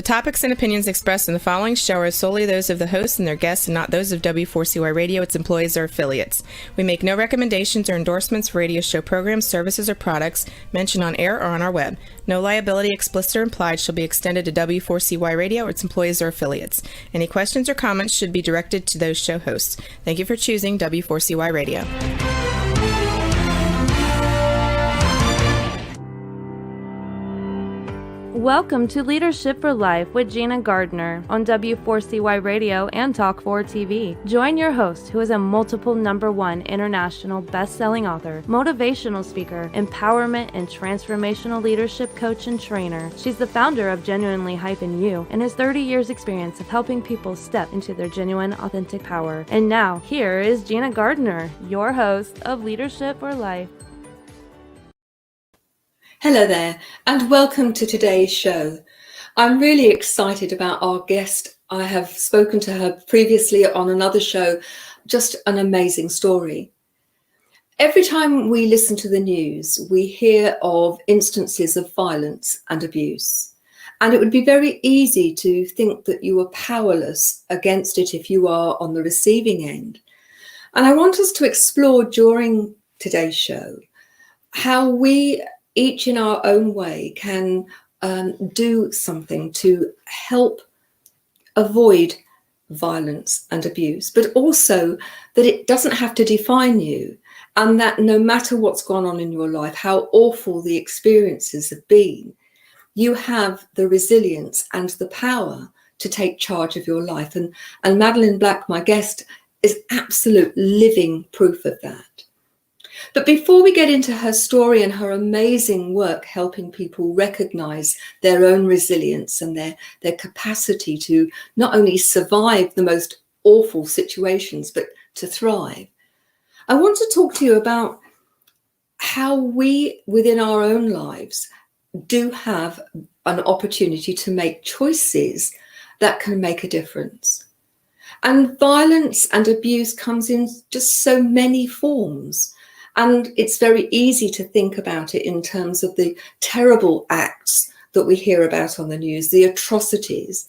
topics and opinions expressed in the following show are solely those of the hosts and their guests and not those of W4CY Radio, its employees, or affiliates. We make no recommendations or endorsements for radio show programs, services, or products mentioned on air or on our web. No liability, explicit or implied, shall be extended to W4CY Radio or its employees or affiliates. Any questions or comments should be directed to those show hosts. Thank you for choosing W4CY Radio. Welcome to Leadership for Life with Gina Gardner on W4CY Radio and Talk4 TV. Join your host, who is a multiple #1 international best-selling author, motivational speaker, empowerment and transformational leadership coach and trainer. She's the founder of Genuinely-You and has 30 years experience of helping people step into their genuine, authentic power. And now, here is Gina Gardner, your host of Leadership for Life. Hello there, and welcome to today's show. I'm really excited about our guest. I have spoken to her previously on another show, just an amazing story. Every time we listen to the news, we hear of instances of violence and abuse. And it would be very easy to think that you are powerless against it if you are on the receiving end. And I want us to explore during today's show how we each in our own way can do something to help avoid violence and abuse, but also that it doesn't have to define you, and that no matter what's gone on in your life, how awful the experiences have been, you have the resilience and the power to take charge of your life. And Madeline Black, my guest, is absolute living proof of that. But before we get into her story and her amazing work helping people recognize their own resilience and their capacity to not only survive the most awful situations, but to thrive, I want to talk to you about how we, within our own lives, do have an opportunity to make choices that can make a difference. And violence and abuse comes in just so many forms. And it's very easy to think about it in terms of the terrible acts that we hear about on the news, the atrocities,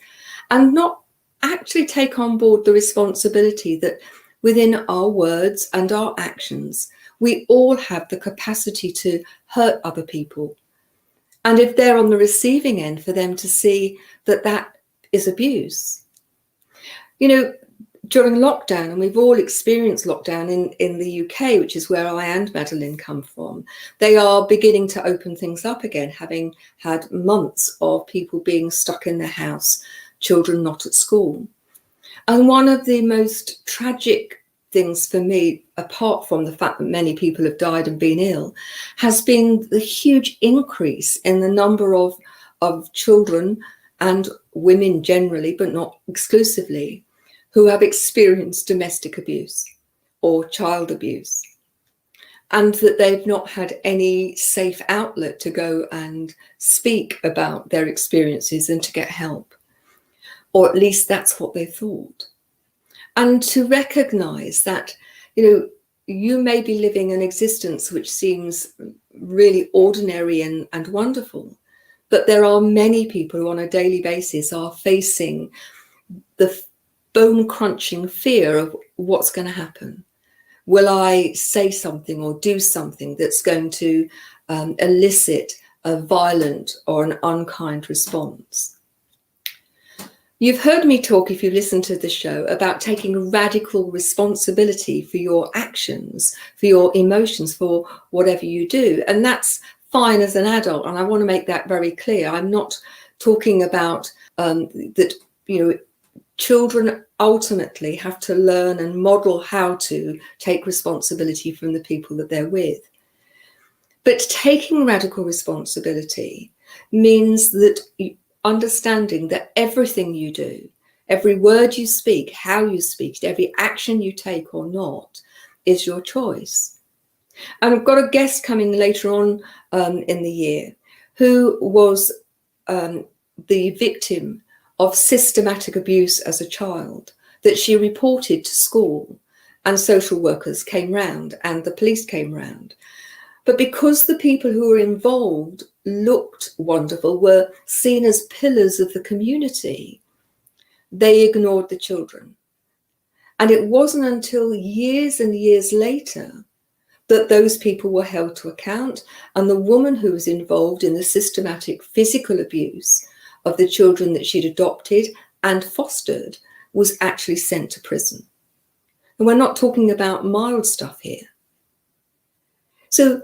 and not actually take on board the responsibility that within our words and our actions, we all have the capacity to hurt other people. And if they're on the receiving end, for them to see that that is abuse. You know, during lockdown, and we've all experienced lockdown in the UK, which is where I and Madeline come from, they are beginning to open things up again, having had months of people being stuck in their house, children not at school. And one of the most tragic things for me, apart from the fact that many people have died and been ill, has been the huge increase in the number of children and women generally, but not exclusively, who have experienced domestic abuse or child abuse, and that they've not had any safe outlet to go and speak about their experiences and to get help, or at least that's what they thought. And to recognize that, you may be living an existence which seems really ordinary and wonderful, but there are many people who on a daily basis are facing the bone-crunching fear of what's going to happen. Will I say something or do something that's going to elicit a violent or an unkind response? You've heard me talk, if you listen to the show, about taking radical responsibility for your actions, for your emotions, for whatever you do. And that's fine as an adult. And I want to make that very clear. I'm not talking about that, children ultimately have to learn and model how to take responsibility from the people that they're with. But taking radical responsibility means that understanding that everything you do, every word you speak, how you speak, every action you take or not, is your choice. And I've got a guest coming later on in the year who was the victim of systematic abuse as a child that she reported to school, and social workers came round and the police came round. But because the people who were involved looked wonderful, were seen as pillars of the community, they ignored the children. And it wasn't until years and years later that those people were held to account, and the woman who was involved in the systematic physical abuse of the children that she'd adopted and fostered was actually sent to prison. And we're not talking about mild stuff here. So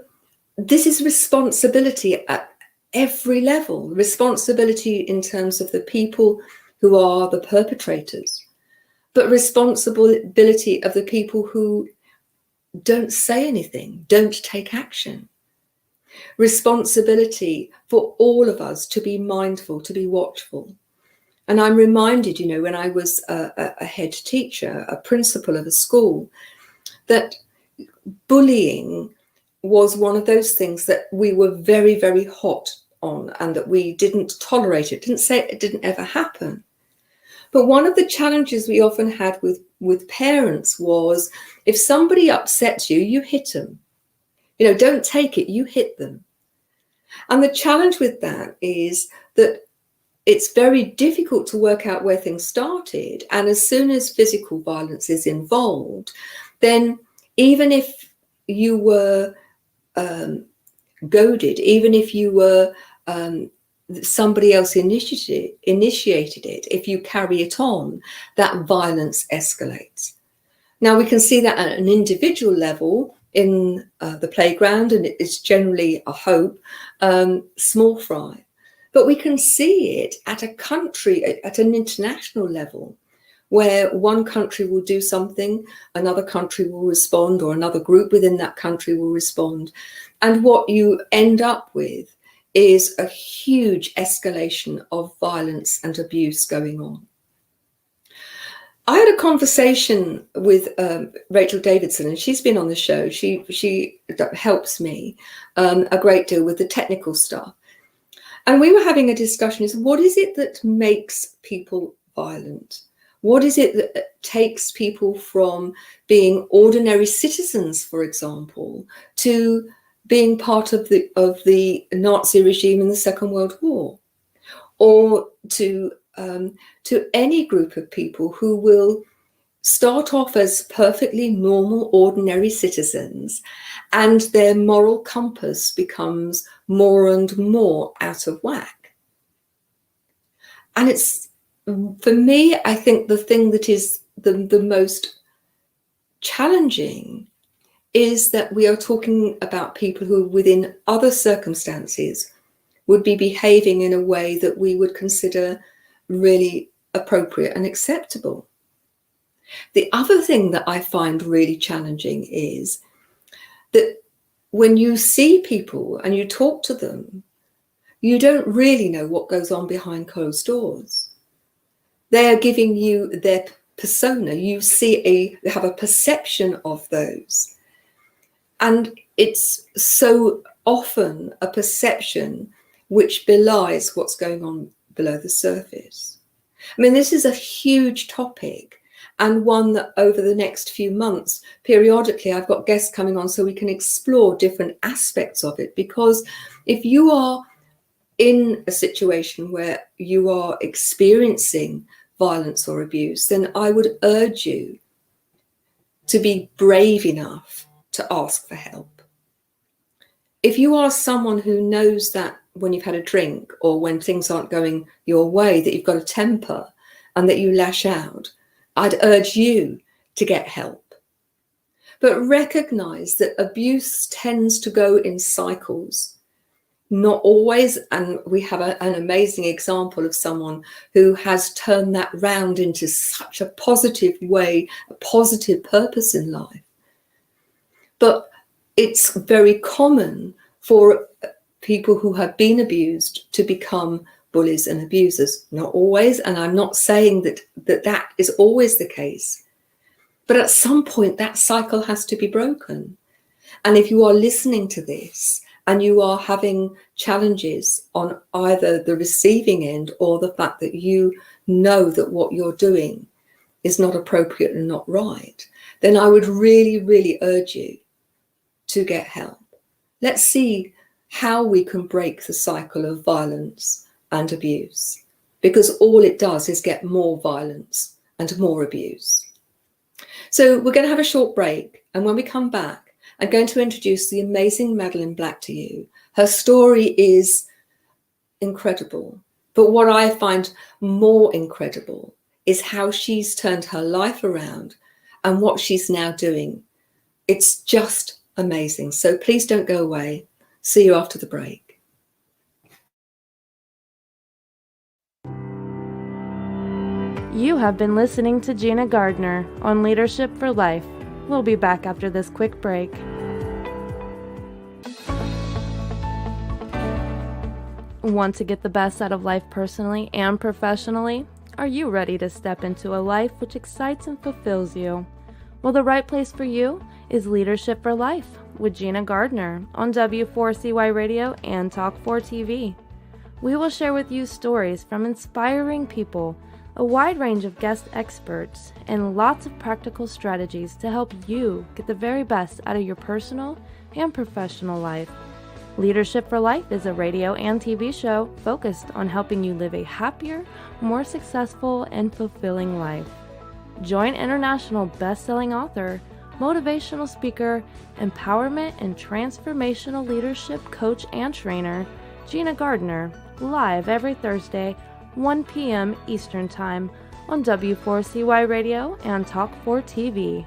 this is responsibility at every level, responsibility in terms of the people who are the perpetrators, but responsibility of the people who don't say anything, don't take action. Responsibility for all of us to be mindful, to be watchful. And I'm reminded, when I was a head teacher, a principal of a school, that bullying was one of those things that we were very, very hot on and that we didn't tolerate it. Didn't say it didn't ever happen. But one of the challenges we often had with parents was, if somebody upsets you, you hit them. Don't take it, you hit them. And the challenge with that is that it's very difficult to work out where things started. And as soon as physical violence is involved, then even if you were goaded, even if you were somebody else initiated it, if you carry it on, that violence escalates. Now, we can see that at an individual level in the playground, and it's generally, I hope, small fry. But we can see it at a country, at an international level, where one country will do something, another country will respond, or another group within that country will respond. And what you end up with is a huge escalation of violence and abuse going on. I had a conversation with Rachel Davidson, and she's been on the show. She helps me a great deal with the technical stuff. And we were having a discussion, is what is it that makes people violent? What is it that takes people from being ordinary citizens, for example, to being part of the Nazi regime in the Second World War, or to any group of people who will start off as perfectly normal, ordinary citizens, and their moral compass becomes more and more out of whack. And it's, for me, I think the thing that is the most challenging is that we are talking about people who, within other circumstances, would be behaving in a way that we would consider really appropriate and acceptable. The other thing that I find really challenging is that when you see people and you talk to them, you don't really know what goes on behind closed doors. They are giving you their persona. You have a perception of those. And it's so often a perception which belies what's going on below the surface. I mean, this is a huge topic, and one that over the next few months, periodically, I've got guests coming on so we can explore different aspects of it. Because if you are in a situation where you are experiencing violence or abuse, then I would urge you to be brave enough to ask for help. If you are someone who knows that when you've had a drink or when things aren't going your way, that you've got a temper and that you lash out, I'd urge you to get help. But recognize that abuse tends to go in cycles. Not always, and we have an amazing example of someone who has turned that round into such a positive way, a positive purpose in life. But it's very common for people who have been abused to become bullies and abusers. Not always, and I'm not saying that is always the case. But at some point, that cycle has to be broken. And if you are listening to this and you are having challenges on either the receiving end or the fact that you know that what you're doing is not appropriate and not right, then I would really, really urge you to get help. Let's see how we can break the cycle of violence and abuse, because all it does is get more violence and more abuse. So we're going to have a short break, and when we come back, I'm going to introduce the amazing Madeline Black to you. Her story is incredible, but what I find more incredible is how she's turned her life around and what she's now doing. It's just amazing. So please don't go away. See you after the break. You have been listening to Gina Gardner on Leadership for Life. We'll be back after this quick break. Want to get the best out of life personally and professionally? Are you ready to step into a life which excites and fulfills you? Well, the right place for you is Leadership for Life with Gina Gardner on W4CY Radio and Talk4 TV. We will share with you stories from inspiring people, a wide range of guest experts, and lots of practical strategies to help you get the very best out of your personal and professional life. Leadership for Life is a radio and TV show focused on helping you live a happier, more successful, and fulfilling life. Join international best-selling author, motivational speaker, empowerment and transformational leadership coach and trainer, Gina Gardner, live every Thursday, 1 p.m. Eastern Time on W4CY Radio and Talk4 TV.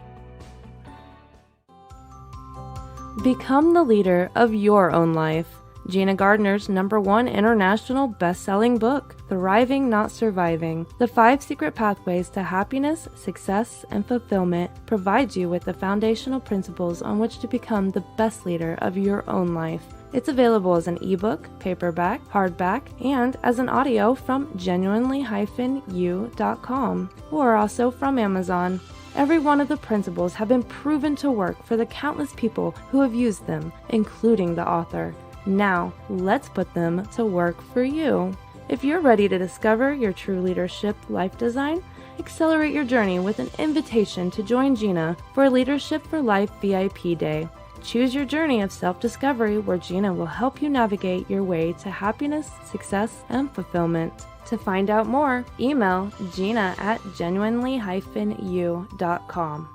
Become the leader of your own life. Gina Gardner's #1 international best-selling book, Thriving Not Surviving, The 5 Secret Pathways to Happiness, Success, and Fulfillment, provides you with the foundational principles on which to become the best leader of your own life. It's available as an ebook, paperback, hardback, and as an audio from genuinely-u.com, or also from Amazon. Every one of the principles have been proven to work for the countless people who have used them, including the author. Now, let's put them to work for you. If you're ready to discover your true leadership life design, accelerate your journey with an invitation to join Gina for Leadership for Life VIP Day. Choose your journey of self-discovery where Gina will help you navigate your way to happiness, success, and fulfillment. To find out more, email Gina at genuinely-u.com.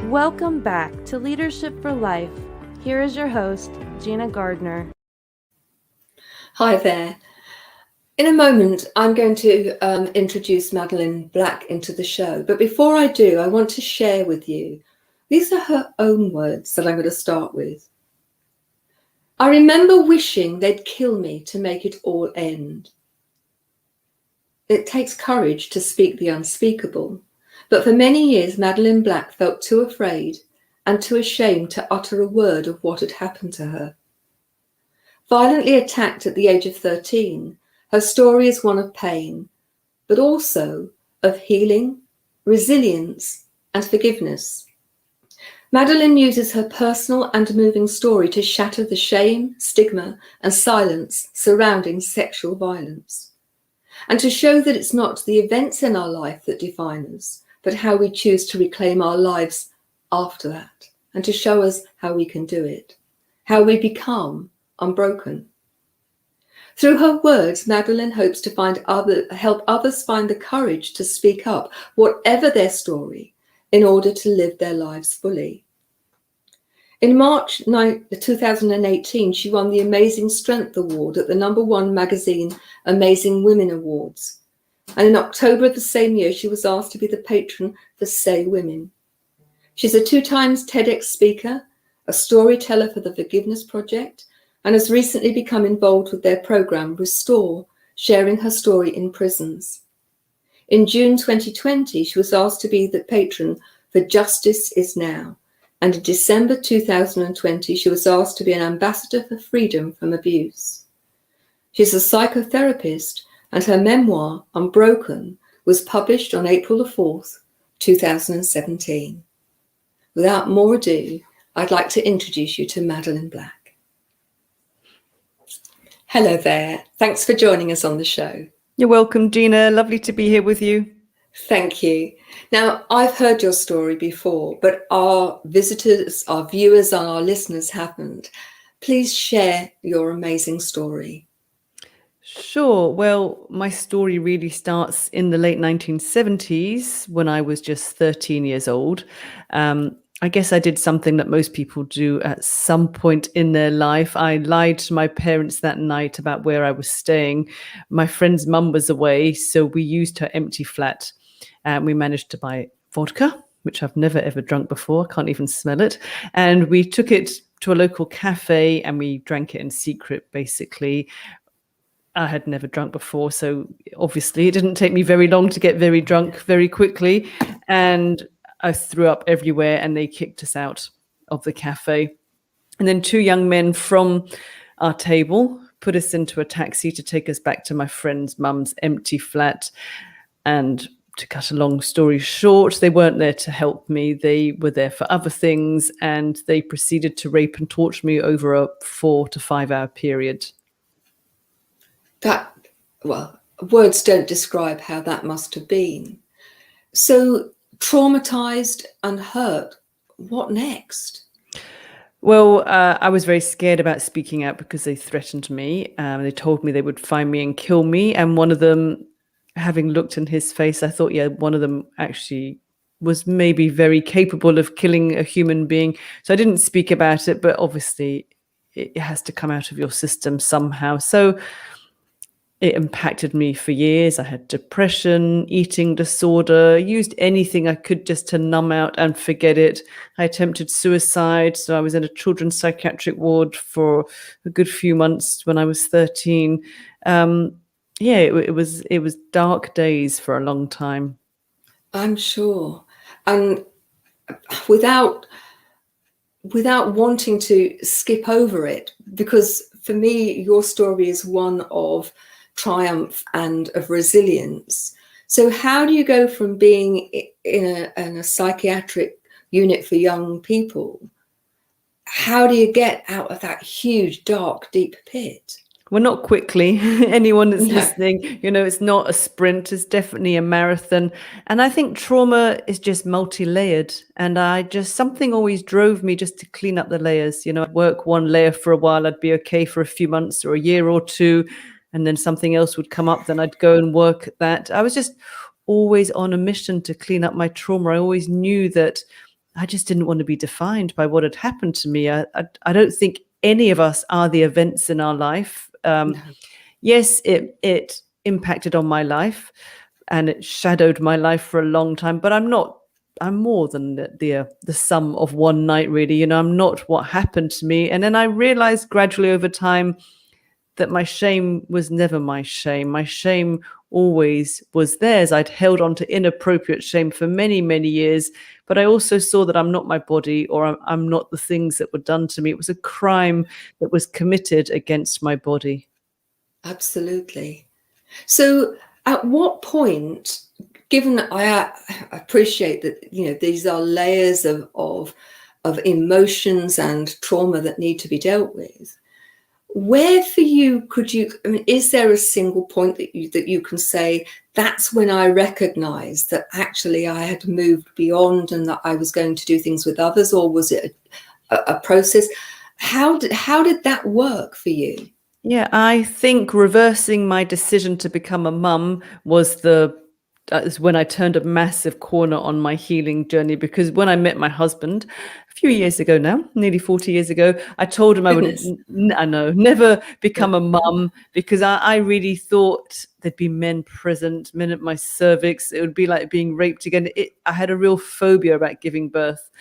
Welcome back to Leadership for Life. Here is your host, Gina Gardner. Hi there. In a moment, I'm going to introduce Madeline Black into the show. But before I do, I want to share with you, these are her own words that I'm going to start with. I remember wishing they'd kill me to make it all end. It takes courage to speak the unspeakable. But for many years, Madeline Black felt too afraid and too ashamed to utter a word of what had happened to her. Violently attacked at the age of 13, her story is one of pain, but also of healing, resilience, and forgiveness. Madeline uses her personal and moving story to shatter the shame, stigma, and silence surrounding sexual violence, and to show that it's not the events in our life that define us, but how we choose to reclaim our lives after that, and to show us how we can do it, how we become unbroken. Through her words, Madeline hopes to help others find the courage to speak up, whatever their story, in order to live their lives fully. In March 2018, she won the Amazing Strength Award at the #1 magazine Amazing Women Awards. And in October of the same year, she was asked to be the patron for Say Women. She's a 2-time TEDx speaker, a storyteller for the Forgiveness Project, and has recently become involved with their program, Restore, sharing her story in prisons. In June 2020, she was asked to be the patron for Justice Is Now. And in December 2020, she was asked to be an ambassador for freedom from abuse. She's a psychotherapist, and her memoir, Unbroken, was published on April 4th, 2017. Without more ado, I'd like to introduce you to Madeline Black. Hello there. Thanks for joining us on the show. You're welcome, Gina. Lovely to be here with you. Thank you. Now, I've heard your story before, but our visitors, our viewers, and our listeners haven't. Please share your amazing story. Sure. Well, my story really starts in the late 1970s when I was just 13 years old. I guess I did something that most people do at some point in their life. I lied to my parents that night about where I was staying. My friend's mum was away, so we used her empty flat. And we managed to buy vodka, which I've never ever drunk before. I can't even smell it. And we took it to a local cafe and we drank it in secret, basically. I had never drunk before, so obviously it didn't take me very long to get very drunk very quickly. And I threw up everywhere and they kicked us out of the cafe. And then two young men from our table put us into a taxi to take us back to my friend's mum's empty flat. And to cut a long story short, they weren't there to help me. They were there for other things, and they proceeded to rape and torture me over a 4 to 5 hour period. Well, words don't describe how that must have been. So traumatized and hurt, what next? Well, I was very scared about speaking out because they threatened me. They told me they would find me and kill me. And one of them, having looked in his face, I thought, yeah, one of them actually was maybe very capable of killing a human being. So I didn't speak about it, but obviously it has to come out of your system somehow. So it impacted me for years. I had depression, eating disorder, used anything I could just to numb out and forget it. I attempted suicide. So I was in a children's psychiatric ward for a good few months when I was 13. It was dark days for a long time. I'm sure. And without wanting to skip over it, because for me, your story is one of triumph and of resilience. So how do you go from being in a psychiatric unit for young people? How do you get out of that huge, dark, deep pit? Well, not quickly. Anyone that's listening, it's not a sprint, it's definitely a marathon. And I think trauma is just multi-layered. And something always drove me just to clean up the layers. I'd work one layer for a while, I'd be okay for a few months or a year or two, and then something else would come up, then I'd go and work at that. I was just always on a mission to clean up my trauma. I always knew that I just didn't want to be defined by what had happened to me. I don't think any of us are the events in our life. No. Yes, it impacted on my life and it shadowed my life for a long time, but I'm more than the sum of one night, really. I'm not what happened to me. And then I realized gradually over time that my shame was never my shame. My shame always was theirs. I'd held on to inappropriate shame for many, many years, but I also saw that I'm not my body, or I'm not the things that were done to me. It was a crime that was committed against my body. Absolutely. So at what point, given I appreciate that, these are layers of emotions and trauma that need to be dealt with, where for you is there a single point that you can say, that's when I recognized that actually I had moved beyond and that I was going to do things with others? Or was it a process? How did that work for you? Yeah, I think reversing my decision to become a mum was when I turned a massive corner on my healing journey. Because when I met my husband a few years ago now, nearly 40 years ago, I told him I would never become a mum, because I really thought there'd be men present, men at my cervix. It would be like being raped again. I had a real phobia about giving birth.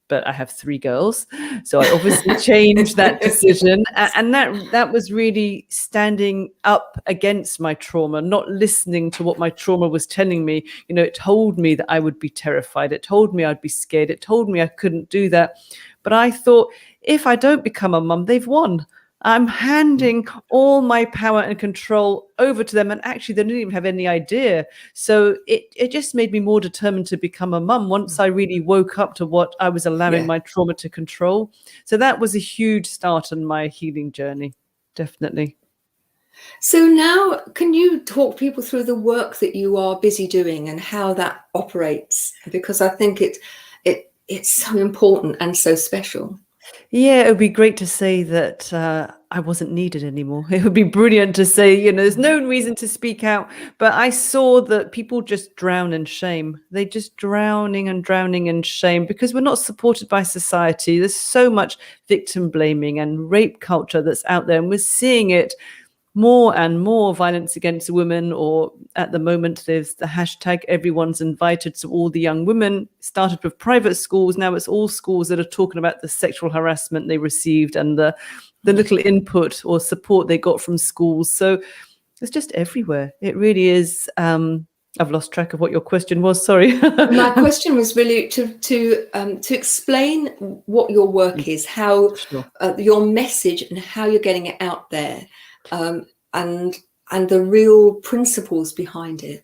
But I have 3 girls, so I obviously changed that decision. And that was really standing up against my trauma, not listening to what my trauma was telling me. It told me that I would be terrified. It told me I'd be scared. It told me I couldn't do that. But I thought, if I don't become a mum, they've won. I'm handing all my power and control over to them. And actually, they didn't even have any idea. So it just made me more determined to become a mum once I really woke up to what I was allowing my trauma to control. So that was a huge start on my healing journey. Definitely. So now, can you talk people through the work that you are busy doing and how that operates? Because I think it's so important and so special. Yeah, it would be great to say that I wasn't needed anymore. It would be brilliant to say, there's no reason to speak out. But I saw that people just drown in shame. They're just drowning and drowning in shame because we're not supported by society. There's so much victim blaming and rape culture that's out there, and we're seeing it more and more, violence against women, or at the moment there's the hashtag everyone's invited. So all the young women started with private schools. Now it's all schools that are talking about the sexual harassment they received and the little input or support they got from schools. So it's just everywhere. It really is. I've lost track of what your question was. Sorry. My question was really to explain what your work is, how Sure. Your message and how you're getting it out there, and the real principles behind it.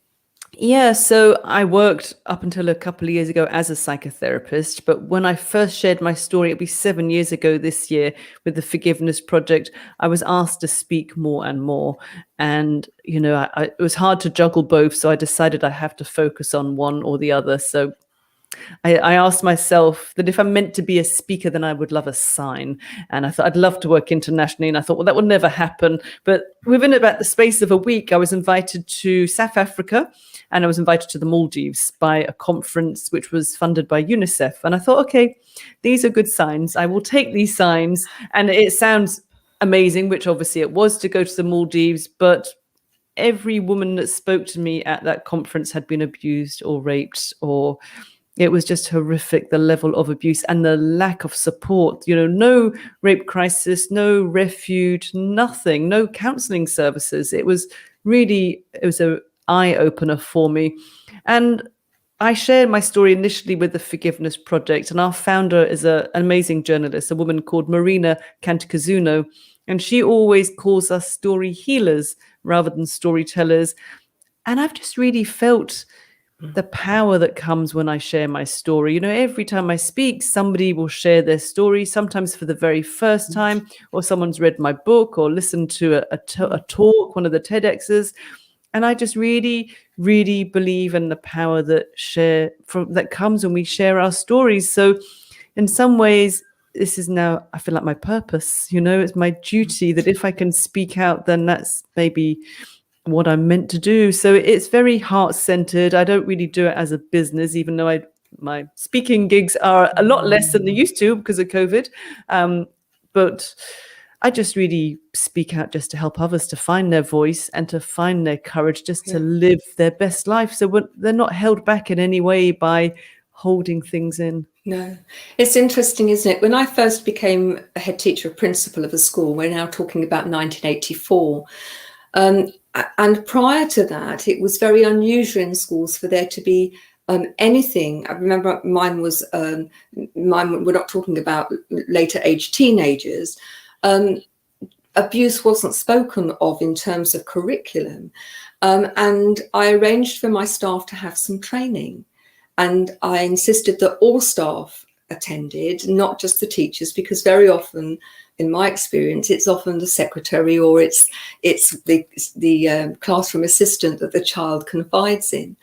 Yeah, so I worked up until a couple of years ago as a psychotherapist, but when I first shared my story, it'll be 7 years ago this year with the Forgiveness Project, I was asked to speak more and more. And, it was hard to juggle both, so I decided I have to focus on one or the other. So I asked myself that if I'm meant to be a speaker, then I would love a sign. And I thought I'd love to work internationally. And I thought, well, that would never happen. But within about the space of a week, I was invited to South Africa and I was invited to the Maldives by a conference which was funded by UNICEF. And I thought, okay, these are good signs. I will take these signs. And it sounds amazing, which obviously it was, to go to the Maldives. But every woman that spoke to me at that conference had been abused or raped, or it was just horrific, the level of abuse and the lack of support. No rape crisis, no refuge, nothing, no counseling services. It was an eye opener for me. And I shared my story initially with the Forgiveness Project, and our founder is an amazing journalist, a woman called Marina Cantacuzino, and she always calls us story healers rather than storytellers. And I've just really felt the power that comes when I share my story. Every time I speak, somebody will share their story, sometimes for the very first time, or someone's read my book or listened to a talk, one of the TEDx's. And I just really, really believe in the power that comes when we share our stories. So in some ways, this is now, I feel like, my purpose. It's my duty that if I can speak out, then that's maybe what I'm meant to do. So it's very heart-centered. I don't really do it as a business, even though my speaking gigs are a lot less than they used to because of COVID. But I just really speak out just to help others to find their voice and to find their courage, just to live their best life. So they're not held back in any way by holding things in. No, it's interesting, isn't it? When I first became a head teacher, a principal of a school, we're now talking about 1984. And prior to that, it was very unusual in schools for there to be anything. I remember mine, we're not talking about later age teenagers. Abuse wasn't spoken of in terms of curriculum. And I arranged for my staff to have some training. And I insisted that all staff attended, not just the teachers, because very often, in my experience, it's often the secretary or it's the classroom assistant that the child confides in.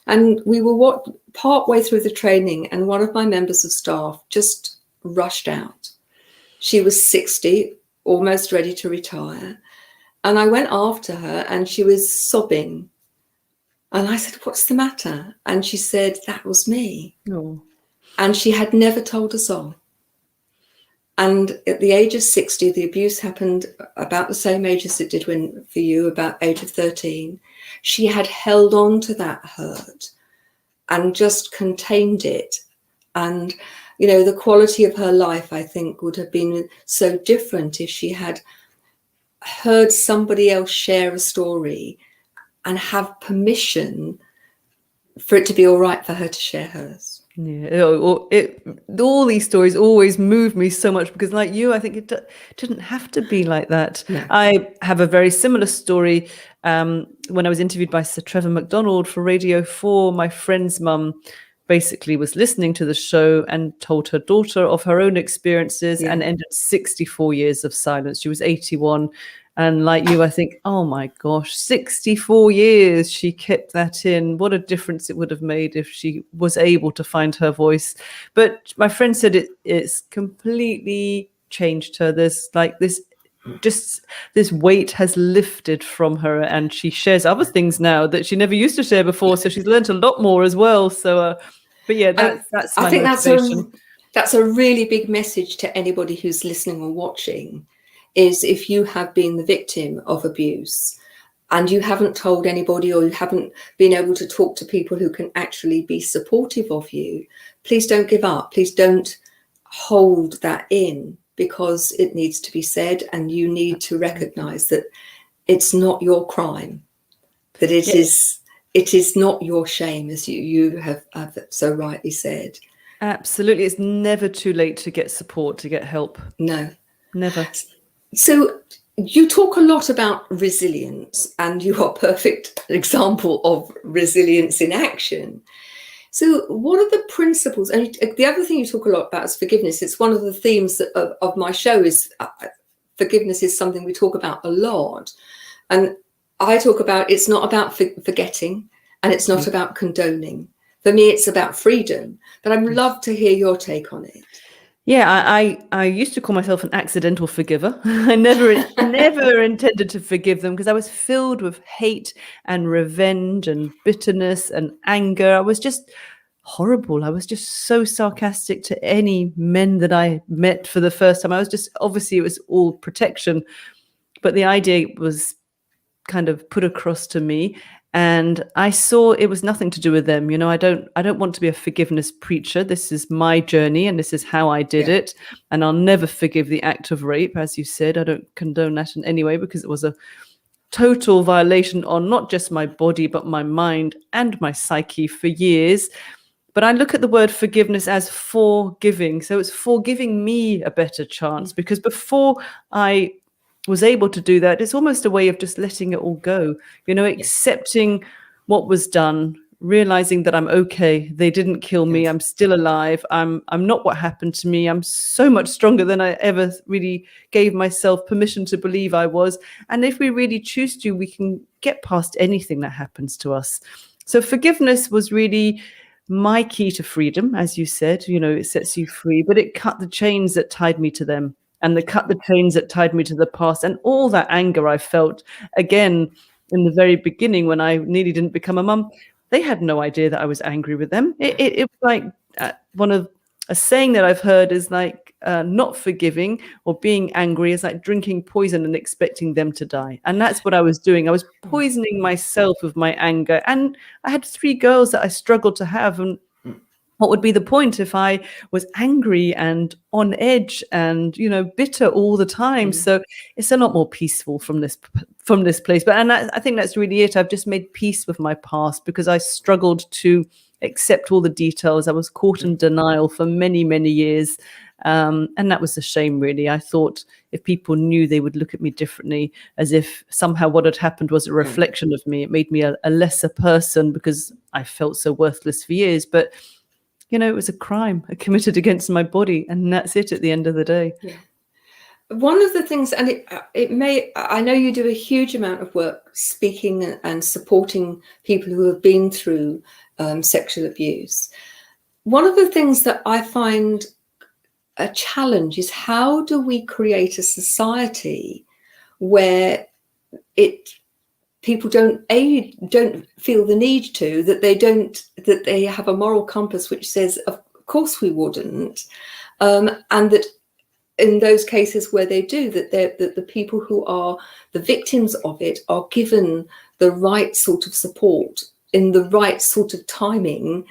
And we were part way through the training, and one of my members of staff just rushed out. She was 60, almost ready to retire. And I went after her and she was sobbing. And I said, "What's the matter?" And she said, "That was me." Oh. And she had never told us all. And at the age of 60, the abuse happened about the same age as it did for you, about age of 13. She had held on to that hurt and just contained it. And, the quality of her life, I think, would have been so different if she had heard somebody else share a story and have permission for it to be all right for her to share hers. Yeah, all these stories always move me so much because, like you, I think it didn't have to be like that. No. I have a very similar story. When I was interviewed by Sir Trevor MacDonald for Radio 4, my friend's mum basically was listening to the show and told her daughter of her own experiences and ended 64 years of silence. She was 81. And like you, I think, oh my gosh, 64 years she kept that in. What a difference it would have made if she was able to find her voice. But my friend said it's completely changed her. There's like this weight has lifted from her, and she shares other things now that she never used to share before. So she's learned a lot more as well. So, but yeah, that's my motivation. That's a really big message to anybody who's listening or watching, is if you have been the victim of abuse and you haven't told anybody, or you haven't been able to talk to people who can actually be supportive of you, please don't give up. Please don't hold that in, because it needs to be said, and you need to recognize that it's not your crime, that it is not your shame, as you have so rightly said. Absolutely. It's never too late to get support, to get help. No. Never. So you talk a lot about resilience, and you are a perfect example of resilience in action. So what are the principles? And the other thing you talk a lot about is forgiveness. It's one of the themes of my show is forgiveness is something we talk about a lot. And I talk about, it's not about forgetting, and it's not about condoning. For me, it's about freedom. But I'd love to hear your take on it. Yeah, I used to call myself an accidental forgiver. I never intended to forgive them, because I was filled with hate and revenge and bitterness and anger. I was just horrible. I was just so sarcastic to any men that I met for the first time. I was just, obviously it was all protection, but the idea was kind of put across to me. And I saw it was nothing to do with them. I don't want to be a forgiveness preacher. This is my journey, and this is how I did it. And I'll never forgive the act of rape. As you said, I don't condone that in any way, because it was a total violation on not just my body, but my mind and my psyche for years. But I look at the word forgiveness as forgiving. So it's forgiving me a better chance, because before I was able to do that, it's almost a way of just letting it all go, accepting what was done, realizing that I'm okay. They didn't kill me. I'm still alive. I'm not what happened to me. I'm so much stronger than I ever really gave myself permission to believe I was. And if we really choose to, we can get past anything that happens to us. So forgiveness was really my key to freedom. As you said, it sets you free, but it cut the chains that tied me to them. And cut the chains that tied me to the past, and all that anger I felt, again, in the very beginning when I nearly didn't become a mum. They had no idea that I was angry with them. It was like one of a saying that I've heard is like not forgiving or being angry is like drinking poison and expecting them to die. And that's what I was doing. I was poisoning myself with my anger. And I had 3 girls that I struggled to have. And what would be the point if I was angry and on edge and, bitter all the time? So it's a lot more peaceful from this place. But I think that's really it. I've just made peace with my past, because I struggled to accept all the details. I was caught in denial for many, many years. And that was a shame, really. I thought if people knew, they would look at me differently, as if somehow what had happened was a reflection of me. It made me a lesser person, because I felt so worthless for years. But it was a crime I committed against my body, and that's it at the end of the day. Yeah. One of the things, and I know you do a huge amount of work speaking and supporting people who have been through sexual abuse. One of the things that I find a challenge is, how do we create a society where people don't feel the need to, that they have a moral compass which says, of course we wouldn't, and that in those cases where they do, that the people who are the victims of it are given the right sort of support in the right sort of timing,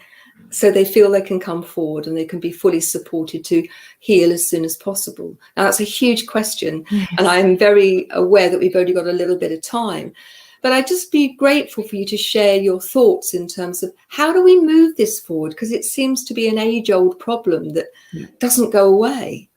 so they feel they can come forward and they can be fully supported to heal as soon as possible. Now, that's a huge question, and I'm very aware that we've only got a little bit of time. But I'd just be grateful for you to share your thoughts in terms of, how do we move this forward? Because it seems to be an age-old problem that doesn't go away.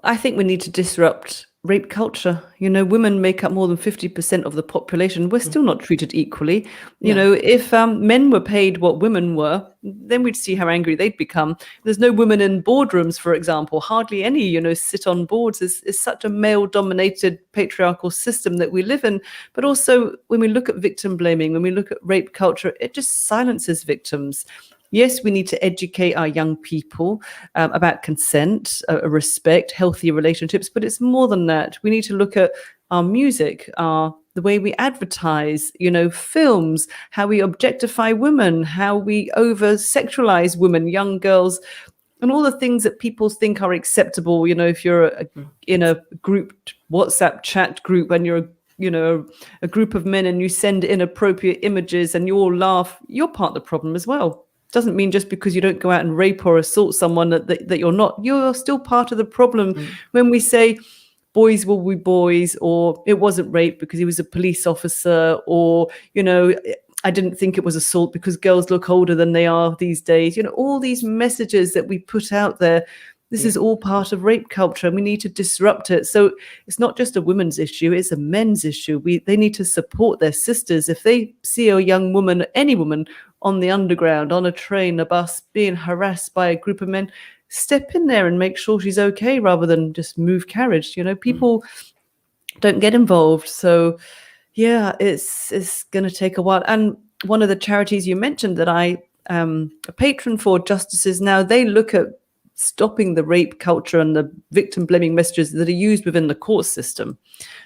I think we need to disrupt rape culture. Women make up more than 50% of the population. We're still not treated equally. If men were paid what women were, then we'd see how angry they'd become. There's no women in boardrooms, for example. Hardly any, sit on boards. It's such a male-dominated patriarchal system that we live in. But also, when we look at victim blaming, when we look at rape culture, it just silences victims. Yes, we need to educate our young people about consent, respect, healthy relationships, but it's more than that. We need to look at our music, the way we advertise, films, how we objectify women, how we over-sexualize women, young girls, and all the things that people think are acceptable. If you're in a group WhatsApp chat group and you're a group of men and you send inappropriate images and you all laugh, you're part of the problem as well. Doesn't mean just because you don't go out and rape or assault someone that you're still part of the problem. When we say boys will be boys, or it wasn't rape because he was a police officer, or I didn't think it was assault because girls look older than they are these days, all these messages that we put out there. This is all part of rape culture, and we need to disrupt it. So it's not just a women's issue, it's a men's issue. They need to support their sisters. If they see a young woman, any woman, on the underground, on a train, a bus, being harassed by a group of men, step in there and make sure she's okay rather than just move carriage. People don't get involved. So, yeah, it's going to take a while. And one of the charities you mentioned that I am a patron for, Justices Now, they look at stopping the rape culture and the victim blaming messages that are used within the court system.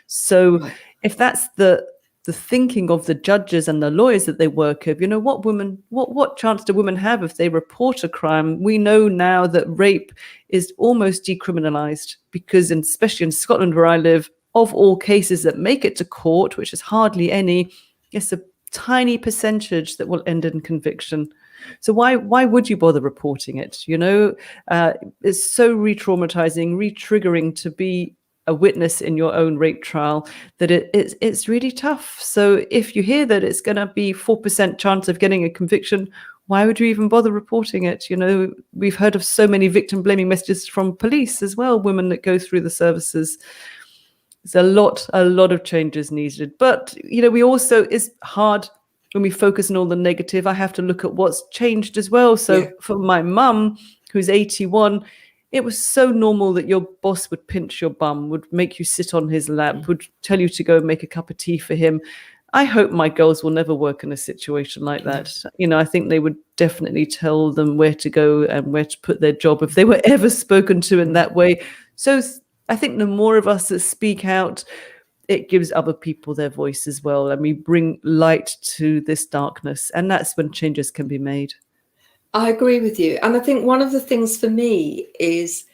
So if that's the thinking of the judges and the lawyers that they work with, what chance do women have if they report a crime? We know now that rape is almost decriminalized because, especially in Scotland where I live, of all cases that make it to court, which is hardly any, it's a tiny percentage that will end in conviction. So why would you bother reporting it? It's so re-traumatizing, re-triggering to be a witness in your own rape trial that it's really tough. So if you hear that it's going to be 4% chance of getting a conviction, why would you even bother reporting it? We've heard of so many victim blaming messages from police as well, women that go through the services. There's a lot of changes needed. But, we also, it's hard when we focus on all the negative. I have to look at what's changed as well. So for my mum, who's 81, it was so normal that your boss would pinch your bum, would make you sit on his lap, would tell you to go and make a cup of tea for him. I hope my girls will never work in a situation like that. I think they would definitely tell them where to go and where to put their job if they were ever spoken to in that way. So I think the more of us that speak out, it gives other people their voice as well. And we bring light to this darkness. And that's when changes can be made. I agree with you. And I think one of the things for me is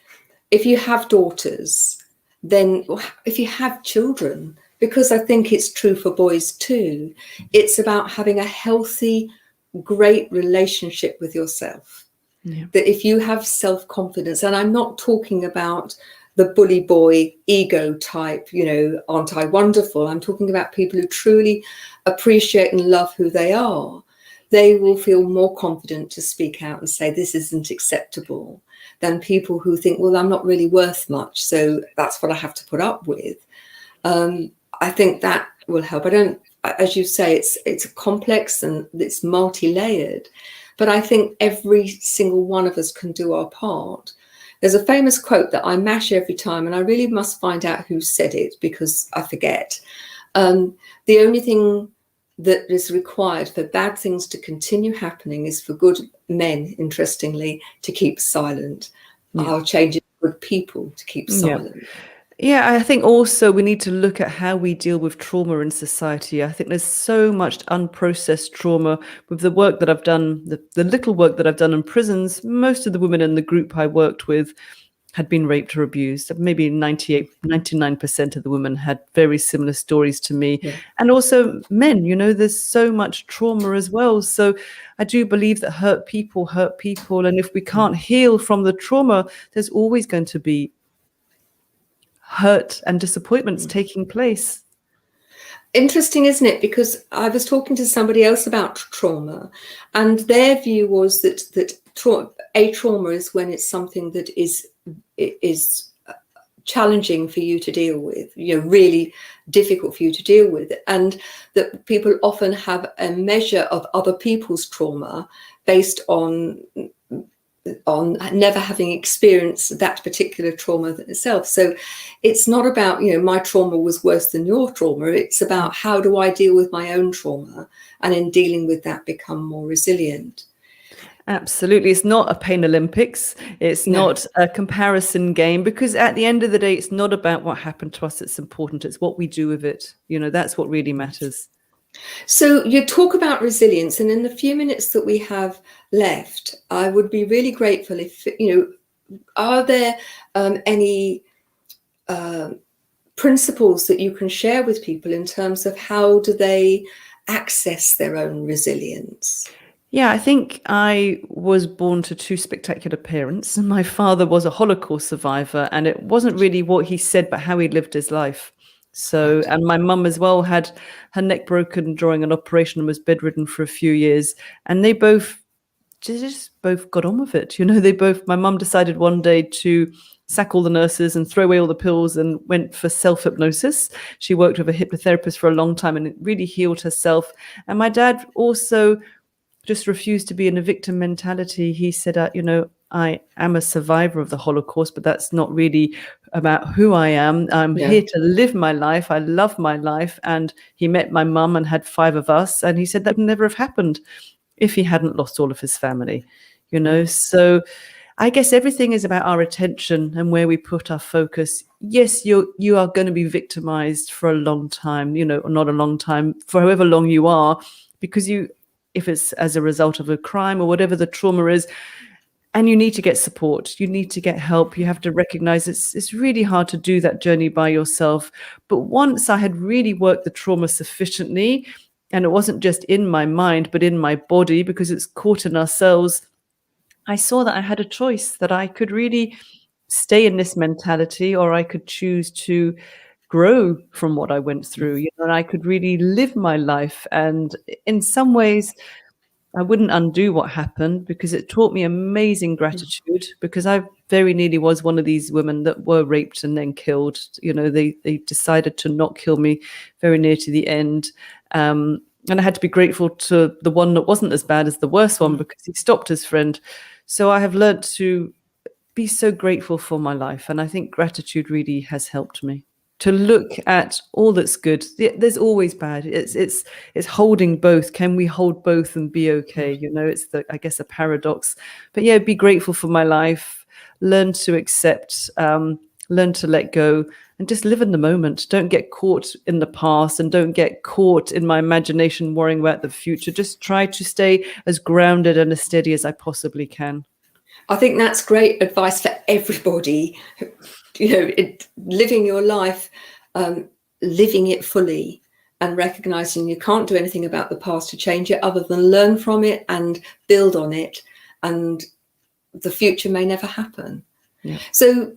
if you have daughters, then if you have children, because I think it's true for boys too, it's about having a healthy, great relationship with yourself. That if you have self-confidence, and I'm not talking about the bully boy ego type, aren't I wonderful? I'm talking about people who truly appreciate and love who they are. They will feel more confident to speak out and say this isn't acceptable than people who think, well, I'm not really worth much, so that's what I have to put up with. I think that will help. As you say, it's complex and it's multi-layered, but I think every single one of us can do our part. There's a famous quote that I mash every time, and I really must find out who said it because I forget. The only thing that is required for bad things to continue happening is for good men, interestingly, to keep silent. I'll change it to good people to keep silent. Yeah, I think also we need to look at how we deal with trauma in society. I think there's so much unprocessed trauma with the work that I've done, the little work that I've done in prisons. Most of the women in the group I worked with had been raped or abused. Maybe 99% of the women had very similar stories to me. And also men, there's so much trauma as well. So I do believe that hurt people. And if we can't heal from the trauma, there's always going to be hurt and disappointments taking place. Interesting, isn't it? Because I was talking to somebody else about trauma, and their view was that trauma is when it's something that is challenging for you to deal with, really difficult for you to deal with, and that people often have a measure of other people's trauma based on never having experienced that particular trauma itself. So it's not about, my trauma was worse than your trauma. It's about, how do I deal with my own trauma, and in dealing with that become more resilient. Absolutely. It's not a pain Olympics. It's not a comparison game, because at the end of the day, it's not about what happened to us. It's important. It's what we do with it. That's what really matters. So you talk about resilience, and in the few minutes that we have left, I would be really grateful if, are there any principles that you can share with people in terms of how do they access their own resilience? Yeah, I think I was born to two spectacular parents. My father was a Holocaust survivor, and it wasn't really what he said, but how he lived his life. So, and my mum as well had her neck broken during an operation and was bedridden for a few years. And they just both got on with it. My mum decided one day to sack all the nurses and throw away all the pills and went for self-hypnosis. She worked with a hypnotherapist for a long time, and it really healed herself. And my dad also just refused to be in a victim mentality. He said, I am a survivor of the Holocaust, but that's not really about who I am. I'm here to live my life. I love my life. And he met my mum and had 5 of us. And he said that would never have happened if he hadn't lost all of his family, So I guess everything is about our attention and where we put our focus. Yes, you are going to be victimized for a long time, or not a long time, for however long you are, because if it's as a result of a crime or whatever the trauma is, and you need to get support, you need to get help. You have to recognize it's really hard to do that journey by yourself. But once I had really worked the trauma sufficiently, and it wasn't just in my mind, but in my body, because it's caught in our cells, I saw that I had a choice, that I could really stay in this mentality, or I could choose to grow from what I went through, and I could really live my life. And in some ways, I wouldn't undo what happened, because it taught me amazing gratitude, because I very nearly was one of these women that were raped and then killed. They decided to not kill me very near to the end. And I had to be grateful to the one that wasn't as bad as the worst one, because he stopped his friend. So I have learned to be so grateful for my life. And I think gratitude really has helped me to look at all that's good. There's always bad. It's holding both. Can we hold both and be okay? It's I guess a paradox. But yeah, be grateful for my life. Learn to accept. Learn to let go, and just live in the moment. Don't get caught in the past, and don't get caught in my imagination worrying about the future. Just try to stay as grounded and as steady as I possibly can. I think that's great advice for everybody. Living your life, living it fully, and recognizing you can't do anything about the past to change it other than learn from it and build on it, and the future may never happen. Yeah. So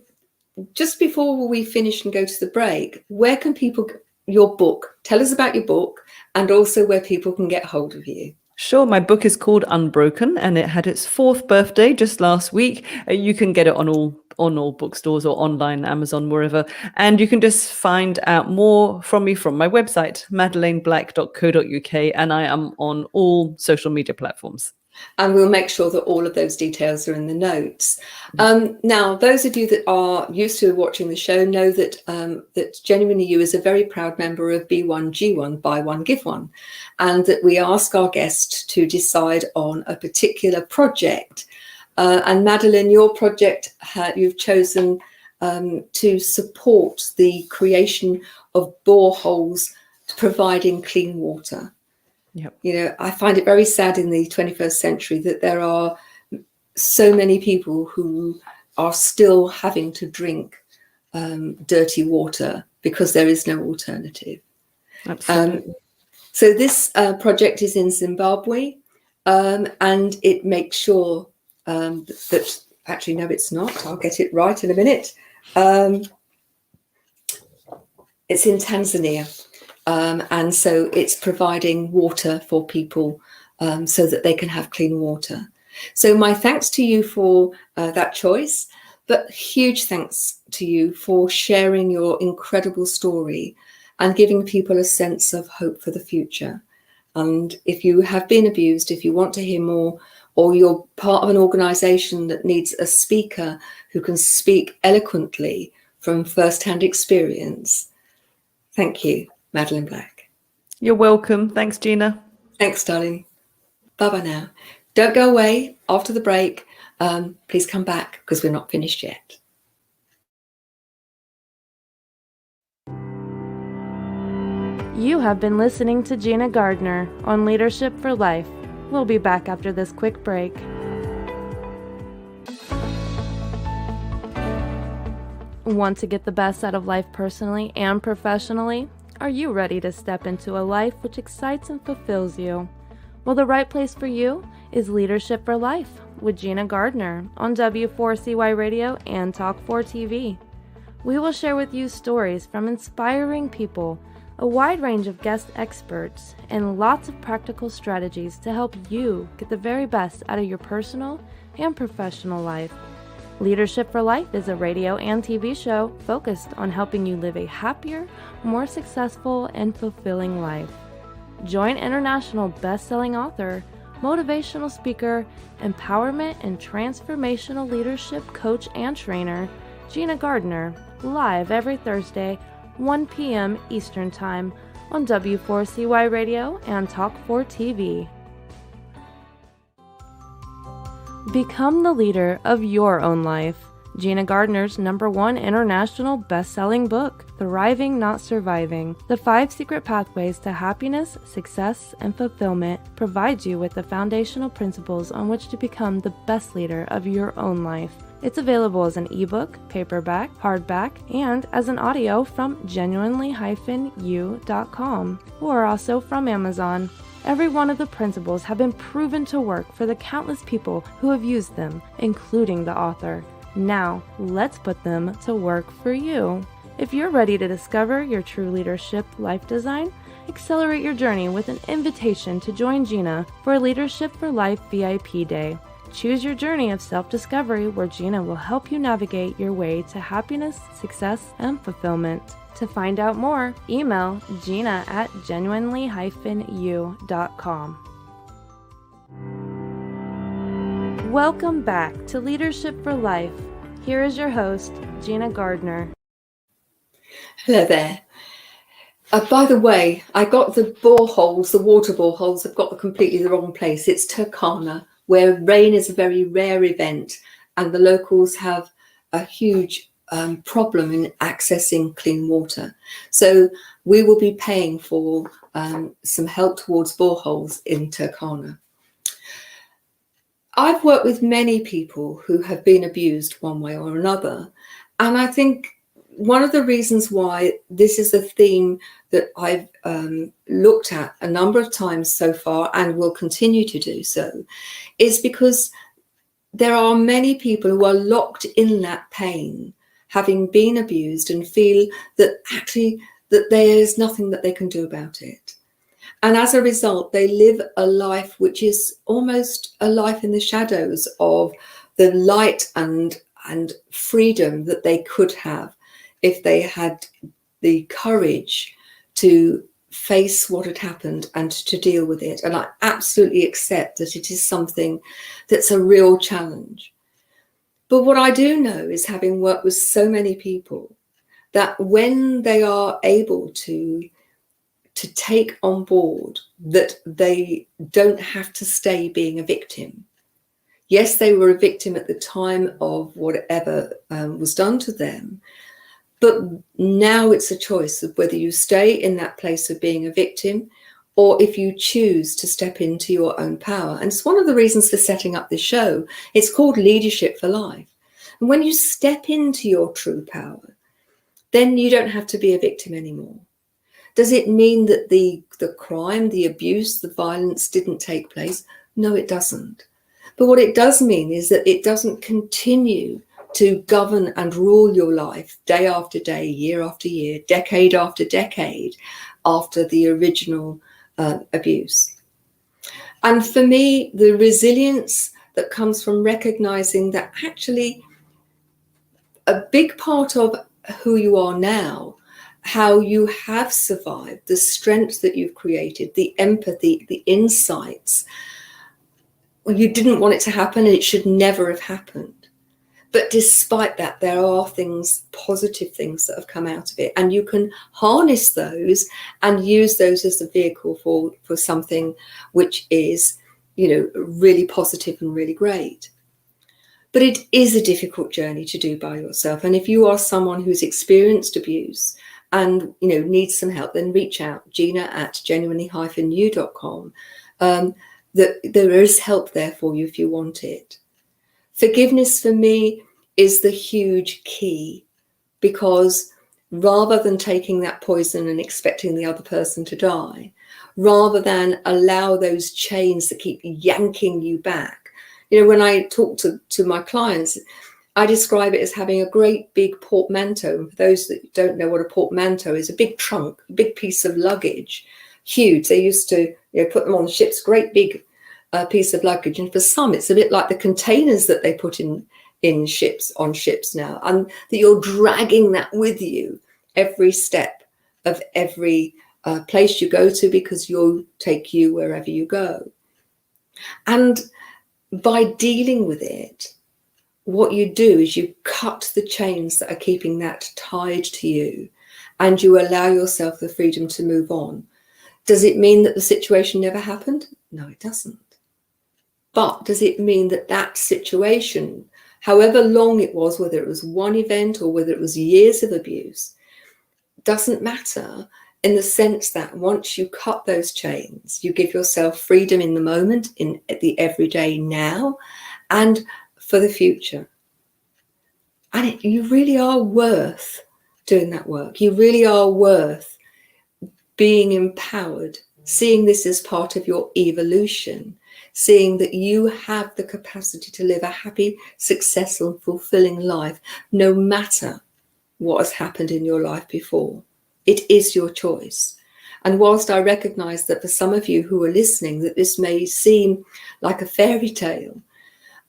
just before we finish and go to the break, where can people, your book, tell us about your book, and also where people can get hold of you? Sure. My book is called Unbroken, and it had its 4th birthday just last week. You can get it on all bookstores or online, Amazon, wherever. And you can just find out more from me from my website, madelineblack.co.uk. And I am on all social media platforms. And we'll make sure that all of those details are in the notes. Now, those of you that are used to watching the show know that that Genuinely You is a very proud member of B1G1, Buy One, Give One, and that we ask our guests to decide on a particular project. And Madeline, your project, you've chosen to support the creation of boreholes providing clean water. Yep. I find it very sad in the 21st century that there are so many people who are still having to drink dirty water because there is no alternative. Absolutely. So this project is in Zimbabwe, and it makes sure that, actually, no, it's not. I'll get it right in a minute. It's in Tanzania. And so it's providing water for people so that they can have clean water. So my thanks to you for that choice. But huge thanks to you for sharing your incredible story and giving people a sense of hope for the future. And if you have been abused, if you want to hear more, or you're part of an organization that needs a speaker who can speak eloquently from first-hand experience, thank you, Madeline Black. You're welcome. Thanks, Gina. Thanks, darling. Bye-bye now. Don't go away after the break. Please come back because we're not finished yet. You have been listening to Gina Gardner on Leadership for Life. We'll be back after this quick break. Want to get the best out of life personally and professionally? Are you ready to step into a life which excites and fulfills you? Well, the right place for you is Leadership for Life with Gina Gardner on W4CY Radio and Talk4 TV. We will share with you stories from inspiring people, a wide range of guest experts, and lots of practical strategies to help you get the very best out of your personal and professional life. Leadership for Life is a radio and TV show focused on helping you live a happier, more successful, and fulfilling life. Join international best-selling author, motivational speaker, empowerment and transformational leadership coach and trainer, Gina Gardner, live every Thursday, 1 p.m. Eastern Time on W4CY Radio and Talk4 TV. Become the leader of your own life. Gina Gardner's #1 international best-selling book, Thriving Not Surviving, The 5 Secret Pathways to Happiness, Success, and Fulfillment, provides you with the foundational principles on which to become the best leader of your own life. It's available as an ebook, paperback, hardback, and as an audio from genuinely-u.com, or also from Amazon. Every one of the principles have been proven to work for the countless people who have used them, including the author. Now, let's put them to work for you. If you're ready to discover your true leadership life design, accelerate your journey with an invitation to join Gina for a Leadership for Life VIP Day. Choose your journey of self-discovery where Gina will help you navigate your way to happiness, success, and fulfillment. To find out more, email Gina at genuinely-u.com. Welcome back to Leadership for Life. Here is your host, Gina Gardner. Hello there. By the way, I got the boreholes, the water boreholes, I've got completely the wrong place. It's Turkana, where rain is a very rare event and the locals have a huge problem in accessing clean water. So we will be paying for some help towards boreholes in Turkana. I've worked with many people who have been abused one way or another. And I think one of the reasons why this is a theme that I've looked at a number of times so far and will continue to do so is because there are many people who are locked in that pain, having been abused, and feel that actually that there is nothing that they can do about it. And as a result, they live a life which is almost a life in the shadows of the light and freedom that they could have if they had the courage to face what had happened and to deal with it. And I absolutely accept that it is something that's a real challenge. But what I do know is, having worked with so many people, that when they are able to take on board that they don't have to stay being a victim. Yes, they were a victim at the time of whatever was done to them, but now it's a choice of whether you stay in that place of being a victim or if you choose to step into your own power. And it's one of the reasons for setting up this show. It's called Leadership for Life. And when you step into your true power, then you don't have to be a victim anymore. Does it mean that the crime, the abuse, the violence didn't take place? No, it doesn't. But what it does mean is that it doesn't continue to govern and rule your life day after day, year after year, decade after decade after the original abuse. And for me, the resilience that comes from recognizing that actually a big part of who you are now, how you have survived, the strength that you've created, the empathy, the insights. You didn't want it to happen, and it should never have happened. But despite that, there are things, positive things that have come out of it, and you can harness those and use those as a vehicle for something which is, really positive and really great. But it is a difficult journey to do by yourself. And if you are someone who's experienced abuse and, needs some help, then reach out, gina@genuinely-you.com. There is help there for you if you want it. Forgiveness for me is the huge key, because rather than taking that poison and expecting the other person to die, rather than allow those chains that keep yanking you back. When I talk to my clients, I describe it as having a great big portmanteau. For those that don't know what a portmanteau is, a big trunk, a big piece of luggage, huge. They used to put them on ships, great big piece of luggage. And for some, it's a bit like the containers that they put on ships now, and that you're dragging that with you every step of every place you go to, because you'll take you wherever you go. And by dealing with it, what you do is you cut the chains that are keeping that tied to you, and you allow yourself the freedom to move on. Does it mean that the situation never happened? No, it doesn't. But does it mean that that situation, however long it was, whether it was one event or whether it was years of abuse, doesn't matter, in the sense that once you cut those chains, you give yourself freedom in the moment, in the everyday now, and for the future. And you really are worth doing that work. You really are worth being empowered, seeing this as part of your evolution, seeing that you have the capacity to live a happy, successful, fulfilling life, no matter what has happened in your life before. It is your choice. And whilst I recognize that for some of you who are listening, that this may seem like a fairy tale,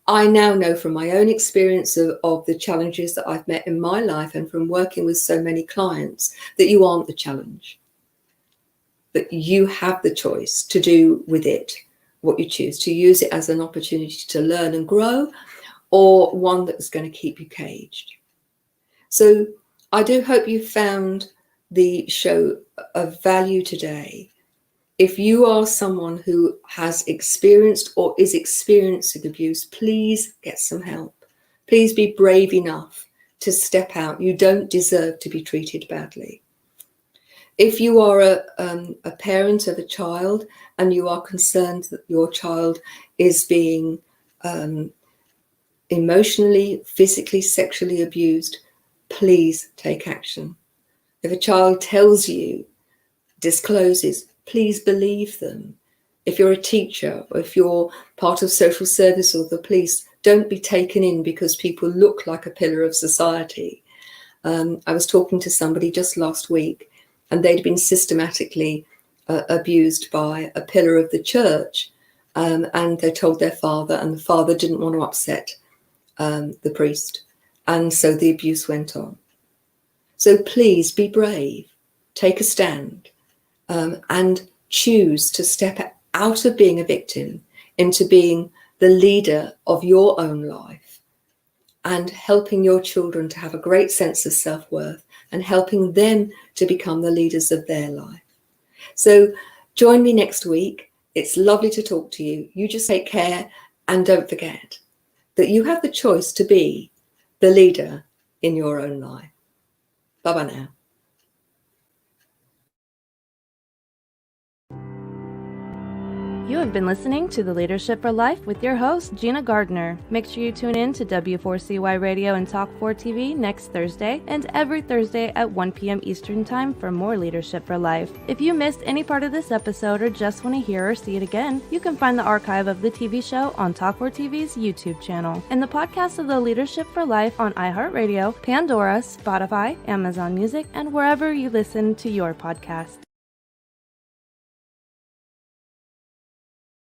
I now know from my own experience of the challenges that I've met in my life, and from working with so many clients, that you aren't the challenge. That you have the choice to do with it what you choose, to use it as an opportunity to learn and grow, or one that's going to keep you caged. So I do hope you found the show of value today. If you are someone who has experienced or is experiencing abuse, please get some help. Please be brave enough to step out. You don't deserve to be treated badly. If you are a parent of a child and you are concerned that your child is being emotionally, physically, sexually abused, please take action. If a child tells you, discloses, please believe them. If you're a teacher, or if you're part of social service or the police, don't be taken in because people look like a pillar of society. I was talking to somebody just last week, and they'd been systematically abused by a pillar of the church, and they told their father, and the father didn't want to upset the priest, and so the abuse went on. So please be brave, take a stand, and choose to step out of being a victim into being the leader of your own life, and helping your children to have a great sense of self-worth, and helping them to become the leaders of their life. So join me next week. It's lovely to talk to you. You just take care, and don't forget that you have the choice to be the leader in your own life. Bye-bye now. You have been listening to The Leadership for Life with your host, Gina Gardner. Make sure you tune in to W4CY Radio and Talk 4 TV next Thursday and every Thursday at 1 p.m. Eastern Time for more Leadership for Life. If you missed any part of this episode or just want to hear or see it again, you can find the archive of the TV show on Talk 4 TV's YouTube channel and the podcast of The Leadership for Life on iHeartRadio, Pandora, Spotify, Amazon Music, and wherever you listen to your podcast.